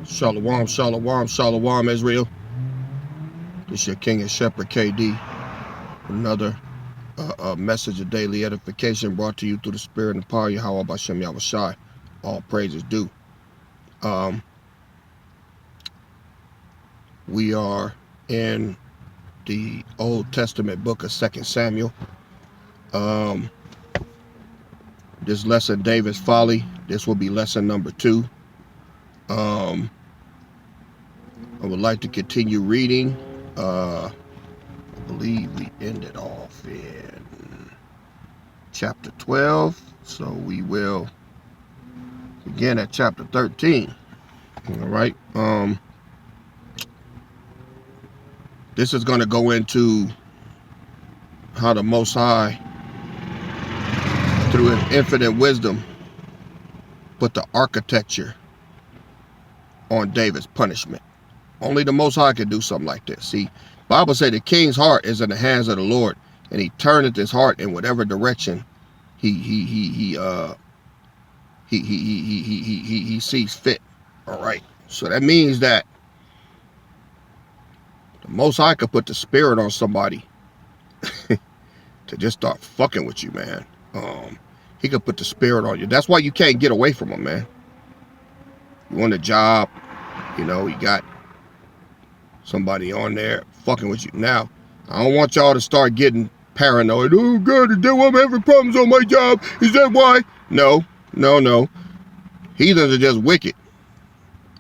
Shalom, shalom, shalom, Israel. This your King and Shepherd KD. Another message of daily edification brought to you through the Spirit and power of Yahweh Bashem Yahushai. All praises due. We are in the Old Testament book of 2 Samuel. This lesson, David's Folly. This will be lesson number 2. I would like to continue reading. I believe we ended off in chapter 12, so we will begin at chapter 13. All right. This is going to go into how the Most High, through His infinite wisdom, put the architecture on David's punishment. Only the Most High could do something like this. See, Bible said the king's heart is in the hands of the Lord, and He turneth his heart in whatever direction he sees fit. All right. So that means that the Most High could put the spirit on somebody to just start fucking with you, man. He could put the spirit on you. That's why you can't get away from him, man. You want a job, you got somebody on there fucking with you. Now, I don't want y'all to start getting paranoid. Oh God, is that why I'm having problems on my job? Is that why? No. Heathens are just wicked.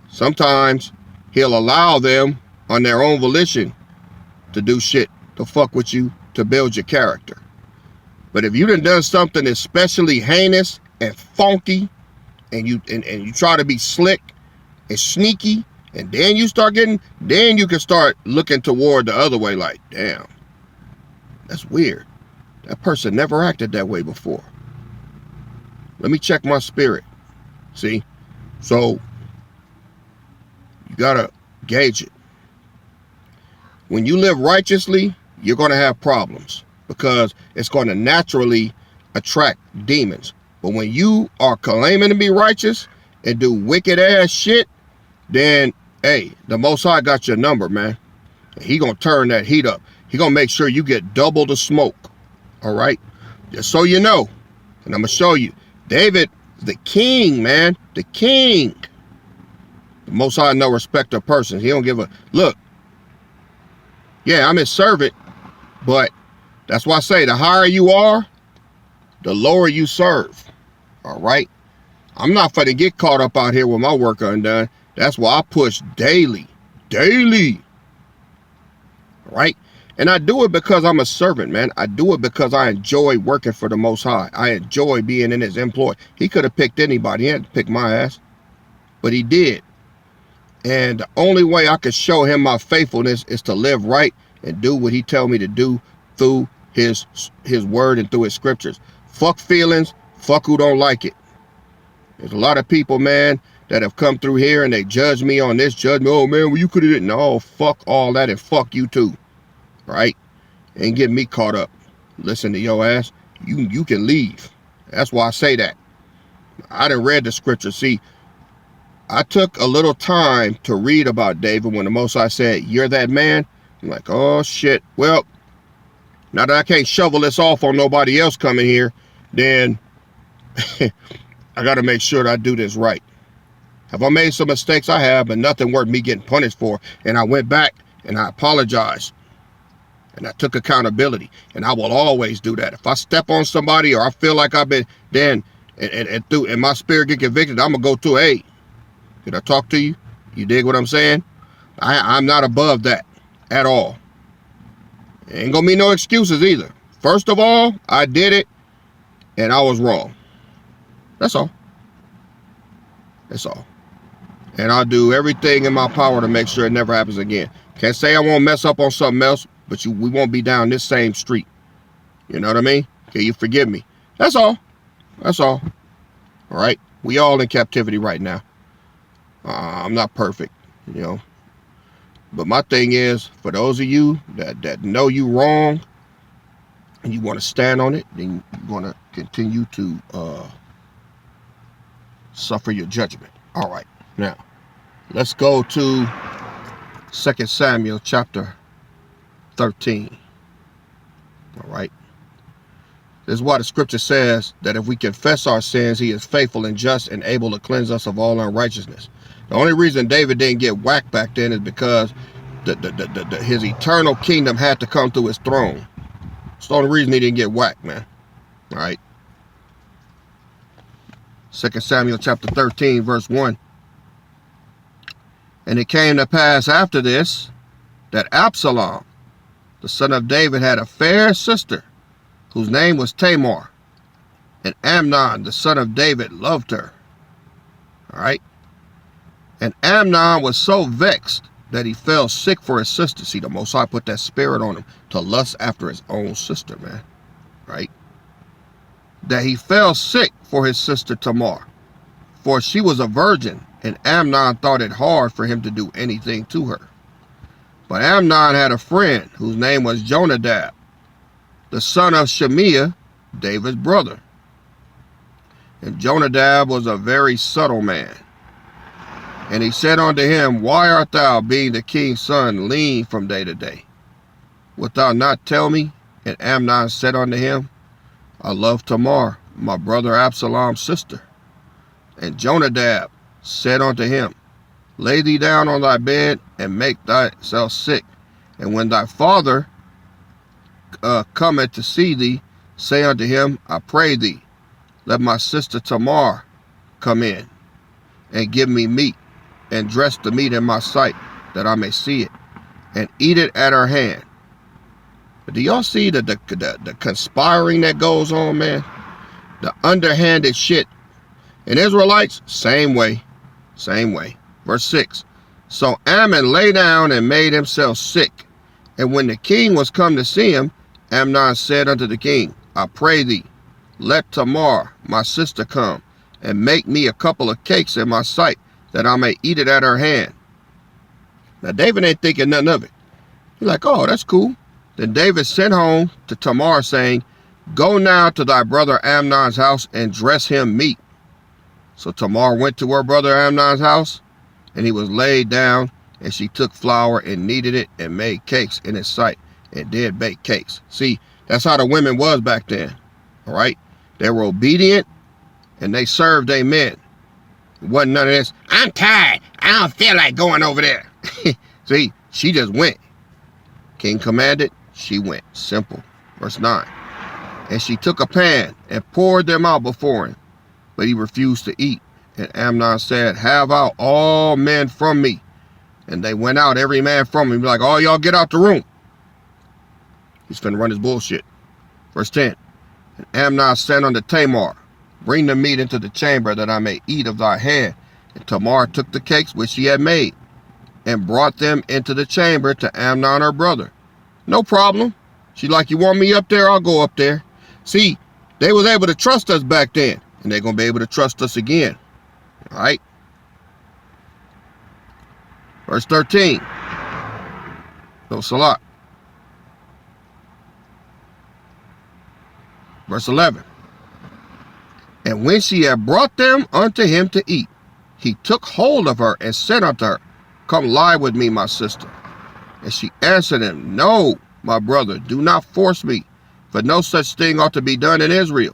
Sometimes He'll allow them on their own volition to do shit to fuck with you, to build your character. But if you done something especially heinous and funky, and you try to be slick and sneaky, and then you can start looking toward the other way like, damn, that's weird. That person never acted that way before. Let me check my spirit. See? So, you gotta gauge it. When you live righteously, you're gonna have problems because it's gonna naturally attract demons. But when you are claiming to be righteous and do wicked ass shit, then, hey, the Most High got your number, man. And He gonna turn that heat up. He gonna make sure you get double the smoke. All right? Just so you know. And I'm gonna show you. David, the king, man. The king. The Most High no respect of persons. He don't give a... Look. Yeah, I'm His servant. But that's why I say the higher you are, the lower you serve. All right? I'm not finna get caught up out here with my work undone. That's why I push daily. Right? And I do it because I'm a servant, man. I do it because I enjoy working for the Most High. I enjoy being in His employ. He could have picked anybody. He had to pick my ass. But He did. And the only way I could show Him my faithfulness is to live right and do what He tell me to do through His word and through His scriptures. Fuck feelings. Fuck who don't like it. There's a lot of people, man, that have come through here and they judge me on this, judge me, oh man, well you could have did. No, fuck all that and fuck you too. Right? Ain't getting me caught up. Listen to your ass. You can leave. That's why I say that. I done read the scripture. See, I took a little time to read about David when the Most High said, you're that man. I'm like, oh shit. Well, now that I can't shovel this off on nobody else coming here, then I got to make sure that I do this right. Have I made some mistakes? I have, but nothing worth me getting punished for. And I went back and I apologized. And I took accountability. And I will always do that. If I step on somebody or I feel like I've been, then, and my spirit get convicted, I'm going to go to, hey, did I talk to you? You dig what I'm saying? I'm not above that at all. Ain't going to be no excuses either. First of all, I did it and I was wrong. That's all. That's all. And I'll do everything in my power to make sure it never happens again. Can't say I won't mess up on something else, but we won't be down this same street. You know what I mean? Can you forgive me? That's all. That's all. All right? We all in captivity right now. I'm not perfect, But my thing is, for those of you that know you wrong, and you want to stand on it, then you want to continue to suffer your judgment. All right. Now, Let's go to 2 Samuel chapter 13. All right. This is why the scripture says that if we confess our sins, he is faithful and just and able to cleanse us of all unrighteousness. The only reason David didn't get whacked back then is because his eternal kingdom had to come through his throne. It's the only reason he didn't get whacked, man. All right. 2 Samuel chapter 13, verse 1. And it came to pass after this that Absalom, the son of David, had a fair sister whose name was Tamar. And Amnon, the son of David, loved her. All right. And Amnon was so vexed that he fell sick for his sister. See, the Most High put that spirit on him to lust after his own sister, man. Right? That he fell sick for his sister Tamar, for she was a virgin, and Amnon thought it hard for him to do anything to her. But Amnon had a friend whose name was Jonadab, the son of Shemiah, David's brother. And Jonadab was a very subtle man. And he said unto him, Why art thou, being the king's son, lean from day to day? Wilt thou not tell me? And Amnon said unto him, I love Tamar, my brother Absalom's sister. And Jonadab said unto him, Lay thee down on thy bed, and make thyself sick. And when thy father cometh to see thee, say unto him, I pray thee, let my sister Tamar come in, and give me meat, and dress the meat in my sight, that I may see it, and eat it at her hand. But do y'all see the conspiring that goes on, man? The underhanded shit. And Israelites, same way. Same way. Verse 6. So Ammon lay down and made himself sick. And when the king was come to see him, Amnon said unto the king, I pray thee, let Tamar, my sister, come, and make me a couple of cakes in my sight, that I may eat it at her hand. Now David ain't thinking nothing of it. He's like, oh, that's cool. Then David sent home to Tamar, saying, Go now to thy brother Amnon's house, and dress him meat. So Tamar went to her brother Amnon's house, and he was laid down, and she took flour and kneaded it, and made cakes in his sight, and did bake cakes. See, that's how the women was back then. All right? They were obedient, and they served their men. It wasn't none of this, I'm tired, I don't feel like going over there. See, she just went. King commanded, she went. Simple. Verse 9. And she took a pan and poured them out before him, but he refused to eat. And Amnon said, Have out all men from me. And they went out, every man from him. Like, all y'all get out the room. He's finna run his bullshit. Verse 10. And Amnon said unto Tamar, Bring the meat into the chamber, that I may eat of thy hand. And Tamar took the cakes which she had made, and brought them into the chamber to Amnon her brother. No problem. She's like, you want me up there? I'll go up there. See, they was able to trust us back then, and they're going to be able to trust us again. All right. Verse 13. No salat. Verse 11. And when she had brought them unto him to eat, he took hold of her and said unto her, Come lie with me, my sister. And she answered him, No, my brother, do not force me, for no such thing ought to be done in Israel.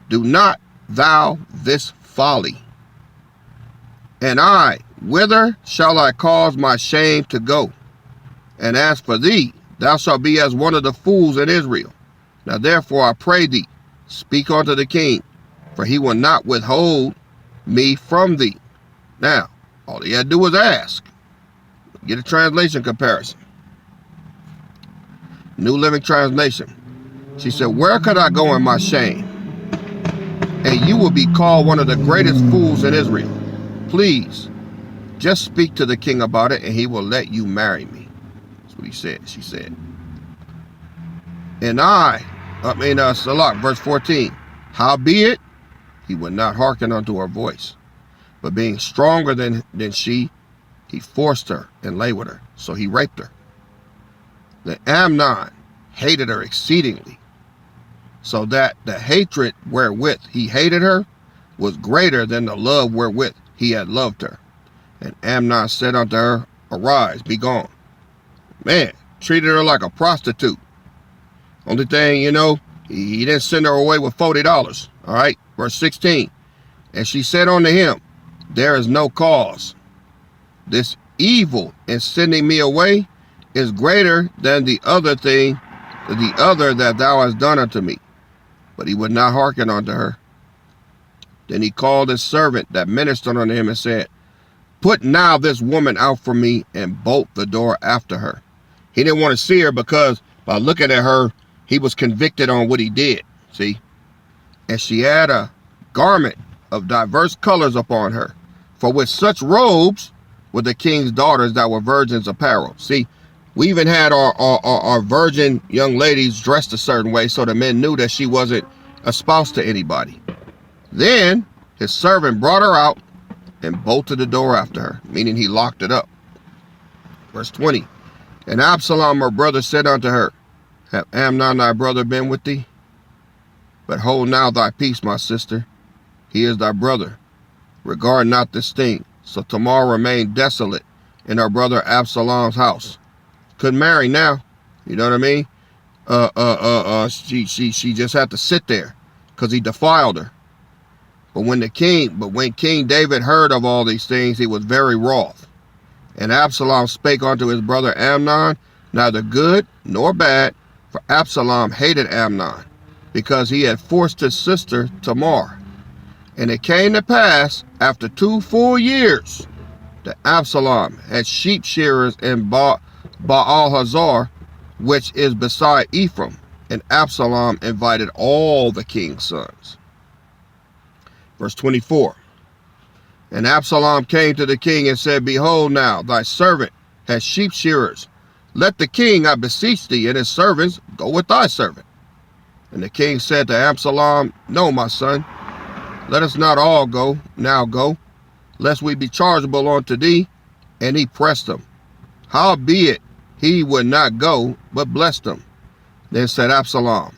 Do not thou this folly. And I, whither shall I cause my shame to go? And as for thee, thou shalt be as one of the fools in Israel. Now therefore I pray thee, speak unto the king, for he will not withhold me from thee. Now, all he had to do was ask. Get a translation comparison. New Living Translation. She said, Where could I go in my shame? And you will be called one of the greatest fools in Israel. Please, just speak to the king about it, and he will let you marry me. That's what he said. She said. And Salah, verse 14. Howbeit, he would not hearken unto her voice, but being stronger than she, he forced her and lay with her. So he raped her. Then Amnon hated her exceedingly, so that the hatred wherewith he hated her was greater than the love wherewith he had loved her. And Amnon said unto her, Arise, be gone. Man, treated her like a prostitute. Only thing, he didn't send her away with $40. All right, verse 16. And she said unto him, There is no cause. This evil in sending me away is greater than the other that thou hast done unto me. But he would not hearken unto her. Then he called his servant that ministered unto him and said, Put now this woman out from me and bolt the door after her. He didn't want to see her because by looking at her, he was convicted on what he did. See? And she had a garment of diverse colors upon her, for with such robes were the king's daughters that were virgins apparel. See, we even had our virgin young ladies dressed a certain way so the men knew that she wasn't espoused to anybody. Then his servant brought her out and bolted the door after her, meaning he locked it up. Verse 20. And Absalom her brother said unto her, Have Amnon thy brother been with thee? But hold now thy peace, my sister. He is thy brother. Regard not this thing. So Tamar remained desolate in her brother Absalom's house. Couldn't marry now. You know what I mean? She just had to sit there because he defiled her. But when King David heard of all these things, he was very wroth. And Absalom spake unto his brother Amnon, neither good nor bad, for Absalom hated Amnon, because he had forced his sister Tamar. And it came to pass, after 2 full years, that Absalom had sheep shearers in Baal-Hazor, which is beside Ephraim, and Absalom invited all the king's sons. Verse 24. And Absalom came to the king and said, Behold now, thy servant has sheep shearers. Let the king, I beseech thee, and his servants go with thy servant. And the king said to Absalom, No, my son, let us not all go, lest we be chargeable unto thee. And he pressed him. Howbeit he would not go, but blessed him. Then said Absalom,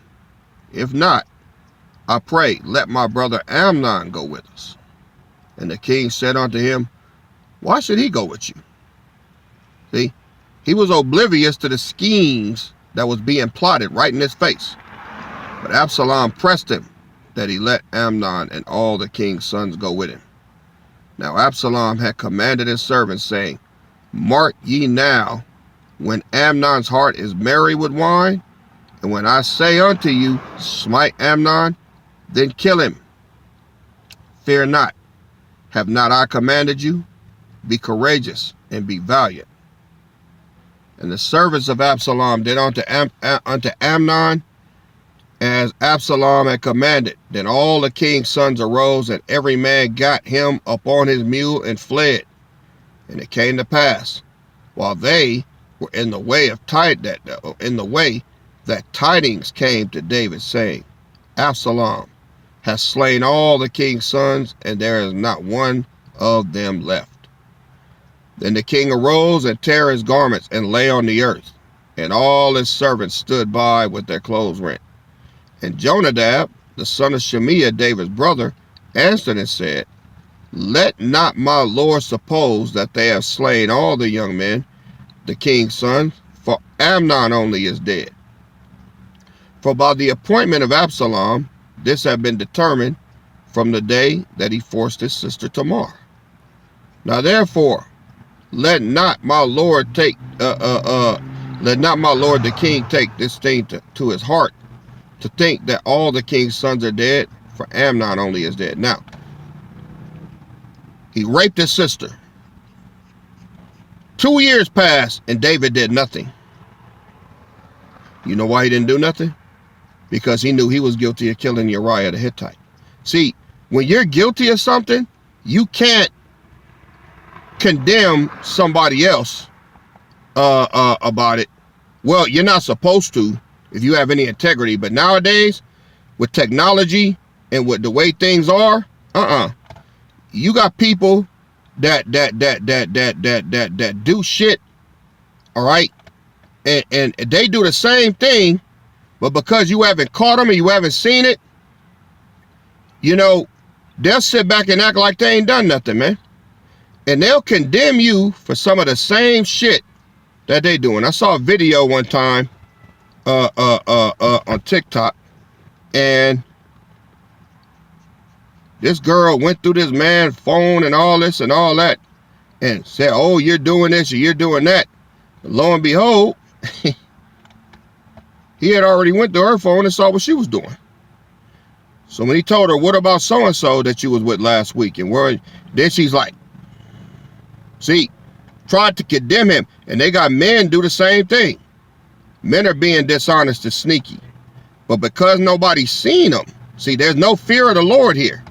If not, I pray, let my brother Amnon go with us. And the king said unto him, Why should he go with you? See, he was oblivious to the schemes that was being plotted right in his face. But Absalom pressed him that he let Amnon and all the king's sons go with him. Now Absalom had commanded his servants, saying, Mark ye now, when Amnon's heart is merry with wine, and when I say unto you, Smite Amnon, then kill him. Fear not. Have not I commanded you? Be courageous and be valiant. And the servants of Absalom did unto Amnon as Absalom had commanded. Then all the king's sons arose, and every man got him upon his mule and fled. And it came to pass, while they were in the way that tidings came to David, saying, Absalom has slain all the king's sons, and there is not one of them left. Then the king arose and tare his garments and lay on the earth, and all his servants stood by with their clothes rent. And Jonadab, the son of Shimea, David's brother, answered and said, Let not my lord suppose that they have slain all the young men, the king's sons, for Amnon only is dead. For by the appointment of Absalom, this had been determined from the day that he forced his sister Tamar. Now therefore, let not my lord the king take this thing to his heart, to think that all the king's sons are dead, for Amnon only is dead. Now, he raped his sister. 2 years passed and David did nothing. You know why he didn't do nothing? Because he knew he was guilty of killing Uriah the Hittite. See, when you're guilty of something, you can't condemn somebody else about it. Well, you're not supposed to if you have any integrity. But nowadays, with technology and with the way things are, you got people that do shit, all right, and they do the same thing. But because you haven't caught them and you haven't seen it, they'll sit back and act like they ain't done nothing, man. And they'll condemn you for some of the same shit that they doing. I saw a video one time on TikTok, and this girl went through this man's phone and all this and all that and said, oh, you're doing this or you're doing that. But lo and behold, he had already went to her phone and saw what she was doing. So when he told her, what about so-and-so that you was with last week? And then she's like, see, tried to condemn him. And they got men do the same thing. Men are being dishonest and sneaky. But because nobody's seen them, see, there's no fear of the Lord here.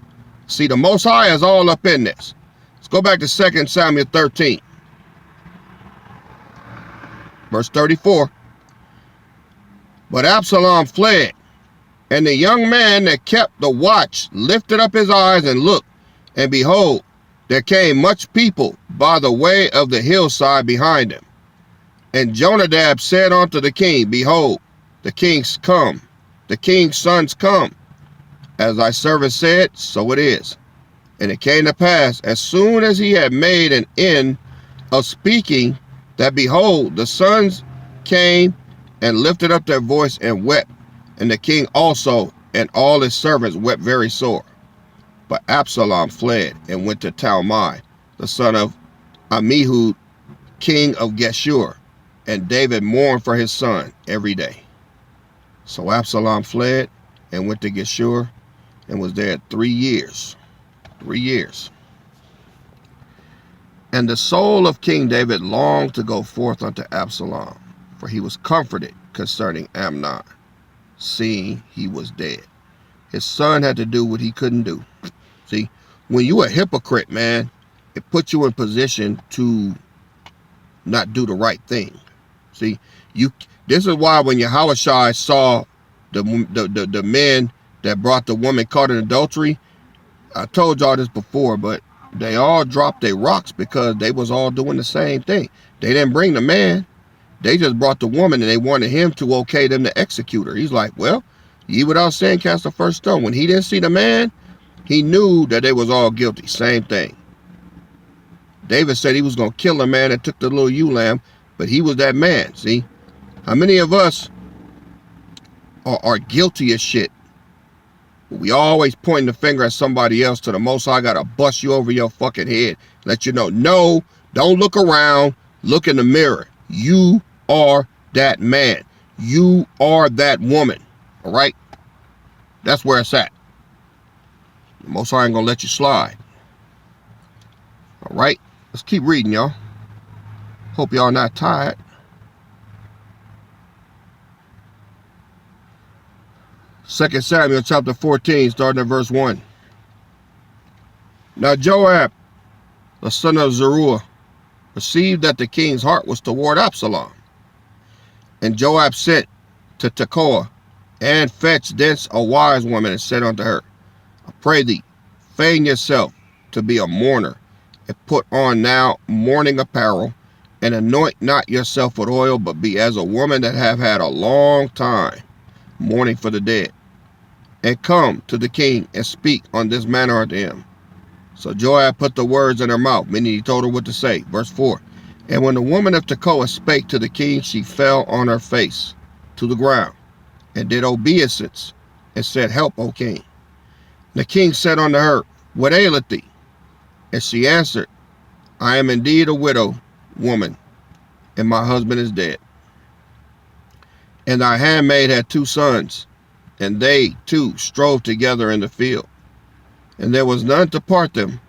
See, the Most High is all up in this. Let's go back to 2 Samuel 13. Verse 34. But Absalom fled, and the young man that kept the watch lifted up his eyes and looked, and behold, there came much people by the way of the hillside behind him. And Jonadab said unto the king, behold, the king's come, the king's sons come. As thy servant said, so it is. And it came to pass, as soon as he had made an end of speaking, that behold, the sons came and lifted up their voice and wept. And the king also and all his servants wept very sore. But Absalom fled and went to Talmai, the son of Ammihud, king of Geshur. And David mourned for his son every day. So Absalom fled and went to Geshur and was there 3 years. 3 years. And the soul of King David longed to go forth unto Absalom, for he was comforted concerning Amnon, seeing he was dead. His son had to do what he couldn't do. See, when you a hypocrite, man, it puts you in position to not do the right thing. See, this is why when Yahushua saw the men that brought the woman caught in adultery, I told y'all this before, but they all dropped their rocks because they was all doing the same thing. They didn't bring the man. They just brought the woman, and they wanted him to okay them to execute her. He's like, well, ye without sin cast the first stone. When he didn't see the man, he knew that they was all guilty. Same thing. David said he was going to kill the man that took the little ewe lamb, but he was that man. See, how many of us are guilty as shit? We always pointing the finger at somebody else. To the Most High, got to bust you over your fucking head. Let you know, no, don't look around. Look in the mirror. You are that man. You are that woman. All right? That's where it's at. The Most High ain't going to let you slide. All right? Let's keep reading, y'all. Hope y'all not tired. Second Samuel chapter 14, starting at verse 1. Now Joab, the son of Zeruiah, perceived that the king's heart was toward Absalom. And Joab sent to Tekoa, and fetched thence a wise woman, and said unto her, I pray thee, feign yourself to be a mourner, and put on now mourning apparel, and anoint not yourself with oil, but be as a woman that have had a long time mourning for the dead. And come to the king and speak on this manner unto him. So Joab put the words in her mouth, meaning he told her what to say. Verse 4. And when the woman of Tekoa spake to the king, she fell on her face to the ground, and did obeisance, and said, Help, O king. The king said unto her, What aileth thee? And she answered, I am indeed a widow woman, and my husband is dead. And thy handmaid had 2 sons, and they two strove together in the field. And there was none to part them,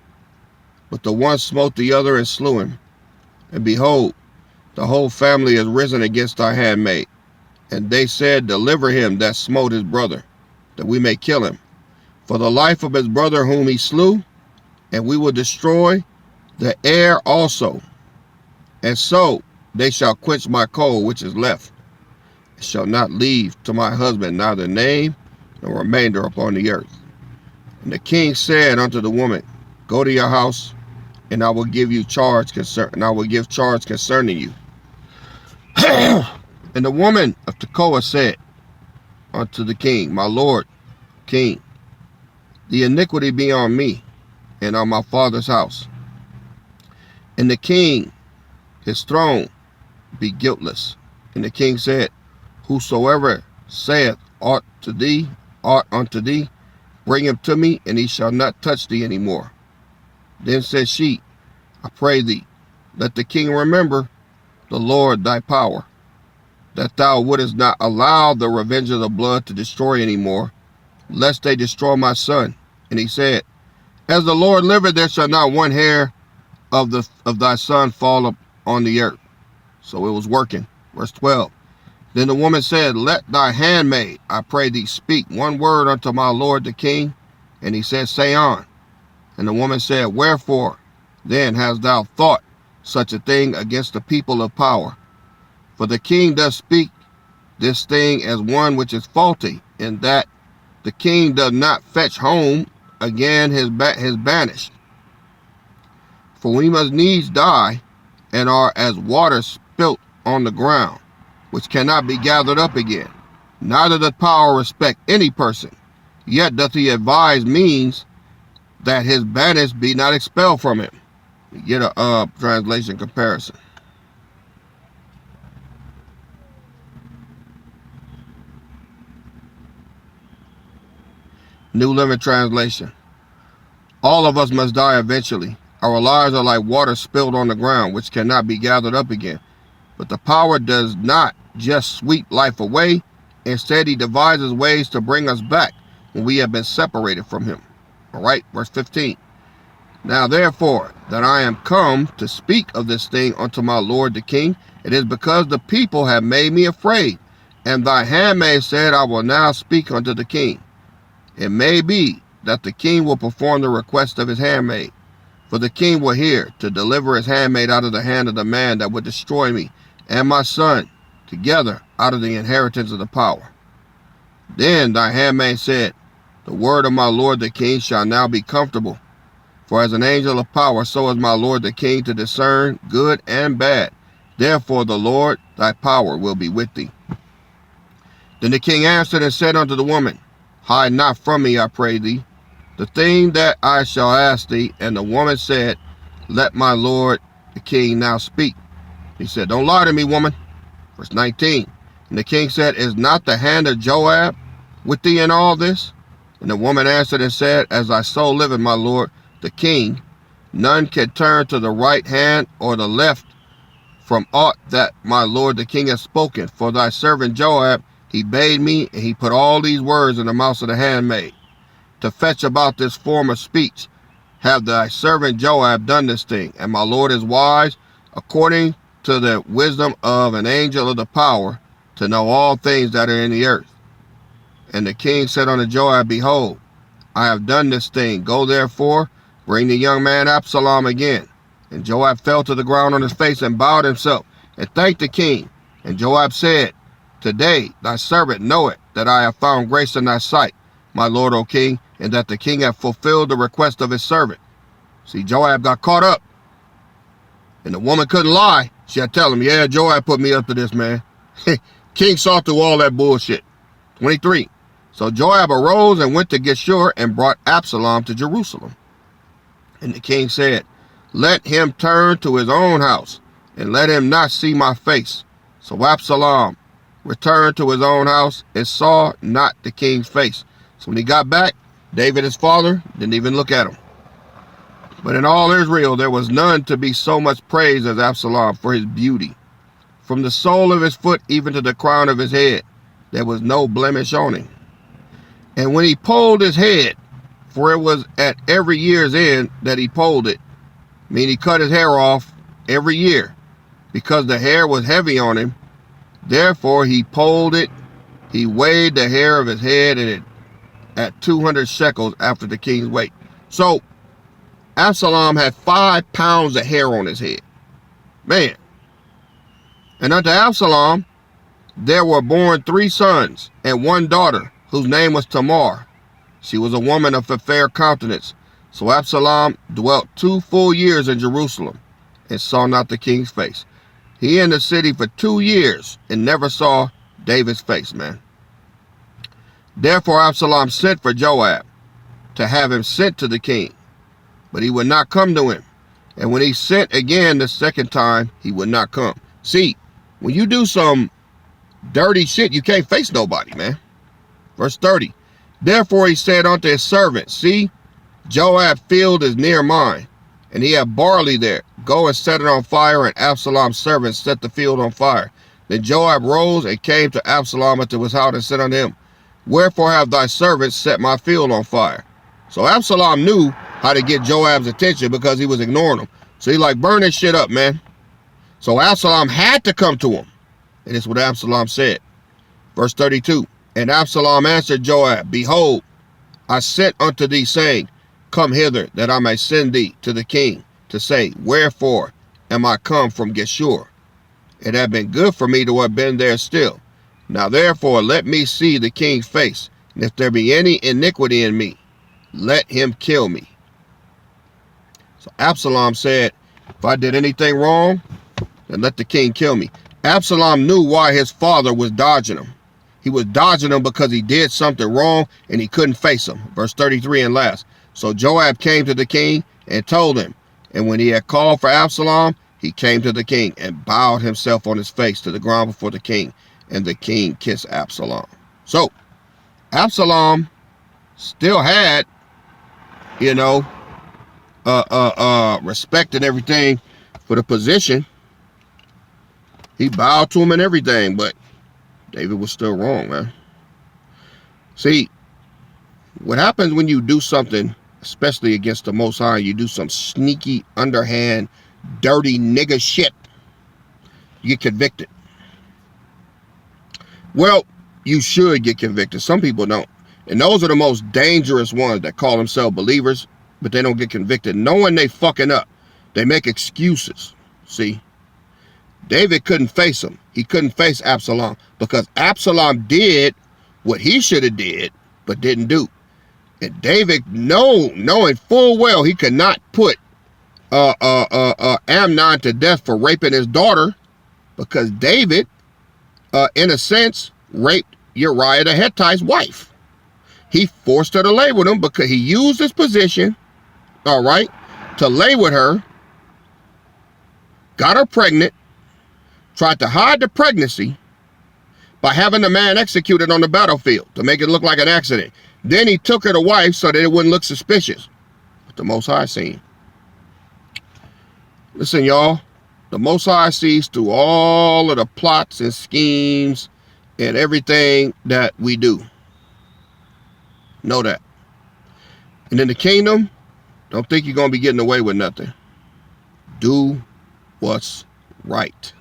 but the one smote the other and slew him. And behold, the whole family is risen against thy handmaid. And they said, Deliver him that smote his brother, that we may kill him, for the life of his brother whom he slew, and we will destroy the heir also. And so they shall quench my coal which is left, and shall not leave to my husband neither name nor remainder upon the earth. And the king said unto the woman, Go to your house, and I will give charge concerning you. And the woman of Tekoa said unto the king, My lord king, the iniquity be on me and on my father's house. And the king, his throne, be guiltless. And the king said, Whosoever saith aught unto thee, bring him to me, and he shall not touch thee any more. Then said she, I pray thee, let the king remember the Lord thy power, that thou wouldest not allow the revenge of the blood to destroy any more, lest they destroy my son. And he said, As the Lord liveth, there shall not one hair of thy son fall up on the earth. So it was working. Verse 12. Then the woman said, Let thy handmaid, I pray thee, speak one word unto my lord the king. And he said, Say on. And the woman said, Wherefore then hast thou thought such a thing against the people of power? For the king doth speak this thing as one which is faulty, in that the king does not fetch home again his banished. For we must needs die, and are as water spilt on the ground, which cannot be gathered up again. Neither doth power respect any person, yet doth he advise means that his banished be not expelled from him. You get a translation comparison. New Living Translation. All of us must die eventually. Our lives are like water spilled on the ground, which cannot be gathered up again. But the power does not just sweep life away. Instead, he devises ways to bring us back when we have been separated from him. All right, verse 15. Now therefore, that I am come to speak of this thing unto my lord the king, it is because the people have made me afraid. And thy handmaid said, I will now speak unto the king. It may be that the king will perform the request of his handmaid. For the king will hear to deliver his handmaid out of the hand of the man that would destroy me and my son together out of the inheritance of the power. Then thy handmaid said, The word of my lord the king shall now be comfortable. For as an angel of power, so is my lord the king to discern good and bad. Therefore the Lord thy power will be with thee. Then the king answered and said unto the woman, Hide not from me, I pray thee, the thing that I shall ask thee. And the woman said, Let my lord the king now speak. He said, Don't lie to me, woman. Verse 19. And the king said, Is not the hand of Joab with thee in all this? And the woman answered and said, As thy soul liveth, my lord the king, none can turn to the right hand or the left from aught that my lord the king has spoken. For thy servant Joab, he bade me, and he put all these words in the mouth of the handmaid, to fetch about this form of speech. Have thy servant Joab done this thing? And my lord is wise, according to the wisdom of an angel of the power, to know all things that are in the earth. And the king said unto Joab, Behold, I have done this thing. Go therefore, bring the young man Absalom again. And Joab fell to the ground on his face and bowed himself and thanked the king. And Joab said, Today thy servant knoweth that I have found grace in thy sight, my lord, O king, and that the king hath fulfilled the request of his servant. See, Joab got caught up. And the woman couldn't lie. She had to tell him, Yeah, Joab put me up to this, man. King saw through all that bullshit. 23. So Joab arose and went to Geshur and brought Absalom to Jerusalem. And the king said, Let him turn to his own house, and let him not see my face. So Absalom returned to his own house and saw not the king's face. So when he got back, David, his father, didn't even look at him. But in all Israel, there was none to be so much praised as Absalom for his beauty. From the sole of his foot even to the crown of his head, there was no blemish on him. And when he polled his head, for it was at every year's end that he polled it, meaning he cut his hair off every year, because the hair was heavy on him. Therefore he polled it, he weighed the hair of his head at 200 shekels after the king's weight. So Absalom had 5 pounds of hair on his head. Man. And unto Absalom there were born 3 sons and 1 daughter, whose name was Tamar. She was a woman of a fair countenance. So Absalom dwelt 2 full years in Jerusalem, and saw not the king's face. He in the city for 2 years, and never saw David's face, man. Therefore Absalom sent for Joab, to have him sent to the king. But he would not come to him. And when he sent again the second time, he would not come. See, when you do some dirty shit, you can't face nobody, man. Verse 30. Therefore he said unto his servant, see, Joab's field is near mine, and he had barley there. Go and set it on fire. And Absalom's servant set the field on fire. Then Joab rose and came to Absalom unto his house and said unto him, wherefore have thy servants set my field on fire? So Absalom knew how to get Joab's attention because he was ignoring him. So he like, burn this shit up, man. So Absalom had to come to him. And it's what Absalom said. Verse 32. And Absalom answered Joab, behold, I sent unto thee, saying, come hither, that I may send thee to the king, to say, wherefore am I come from Geshur? It had been good for me to have been there still. Now therefore let me see the king's face, and if there be any iniquity in me, let him kill me. So Absalom said, if I did anything wrong, then let the king kill me. Absalom knew why his father was dodging him. He was dodging him because he did something wrong and he couldn't face him. Verse 33 and last. So Joab came to the king and told him. And when he had called for Absalom, he came to the king and bowed himself on his face to the ground before the king. And the king kissed Absalom. So Absalom still had, respect and everything for the position. He bowed to him and everything, but David was still wrong, man. See, what happens when you do something, especially against the Most High, you do some sneaky, underhand, dirty nigga shit, you get convicted. Well, you should get convicted. Some people don't. And those are the most dangerous ones that call themselves believers, but they don't get convicted. Knowing they fucking up, they make excuses. See? David couldn't face him. He couldn't face Absalom because Absalom did what he should have did, but didn't do. And David, knowing full well he could not put Amnon to death for raping his daughter, because David, in a sense, raped Uriah the Hittite's wife. He forced her to lay with him because he used his position, all right, to lay with her, got her pregnant, tried to hide the pregnancy by having the man executed on the battlefield to make it look like an accident. Then he took her to wife so that it wouldn't look suspicious. But the Most High seen. Listen, y'all. The Most High sees through all of the plots and schemes and everything that we do. Know that. And in the kingdom, don't think you're going to be getting away with nothing. Do what's right.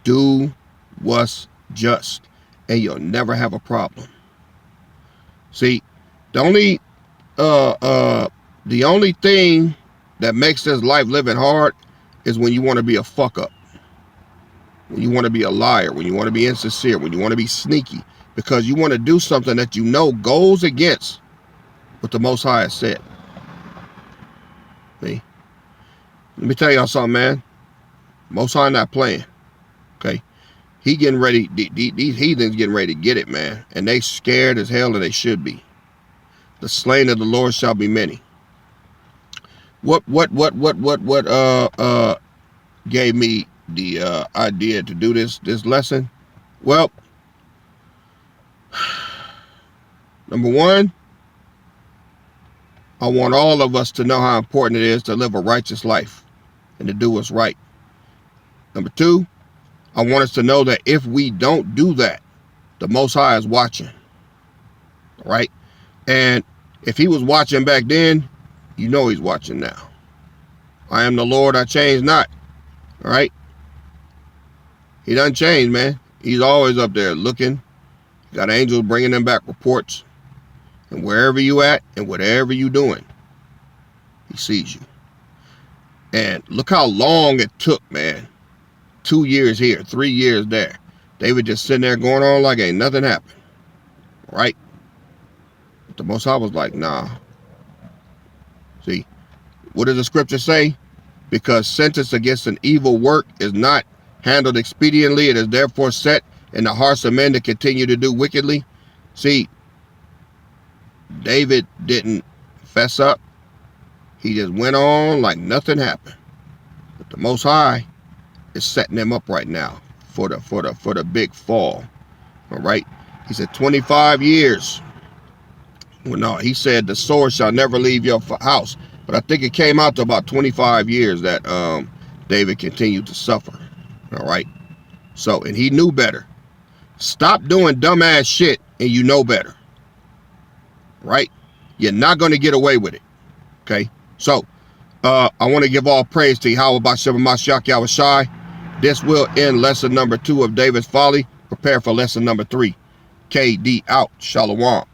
Do what's just, and you'll never have a problem. See, the only thing that makes this life living hard is when you want to be a fuck up, when you want to be a liar, when you want to be insincere, when you want to be sneaky, because you want to do something that you know goes against what the Most High has said. See, let me tell y'all something, man. Most High not playing. Okay, he getting ready. These heathens getting ready to get it, man, and they scared as hell, and they should be. The slain of the Lord shall be many. What gave me the idea to do this lesson? Well, number one, I want all of us to know how important it is to live a righteous life and to do what's right. Number two, I want us to know that if we don't do that, the Most High is watching. All right? And if he was watching back then, you know he's watching now. I am the Lord, I change not. All right? He doesn't change, man. He's always up there looking. Got angels bringing them back reports. And wherever you at and whatever you doing, he sees you. And look how long it took, man. 2 years here, 3 years there. They were just sitting there going on like ain't nothing happened. Right? But the Most High was like, nah. See, what does the scripture say? Because sentence against an evil work is not handled expediently, it is therefore set in the hearts of men to continue to do wickedly. See, David didn't fess up. He just went on like nothing happened. But the Most High is setting him up right now for the big fall. All right. He said 25 years. Well, no, he said the sword shall never leave your house. But I think it came out to about 25 years that David continued to suffer. All right. So, and he knew better. Stop doing dumbass shit and you know better. Right? You're not going to get away with it. Okay? So, I want to give all praise to Yahweh B'Shem Mashiach Yahushai. This will end lesson number 2 of David's Folly. Prepare for lesson number 3. KD out. Shalom.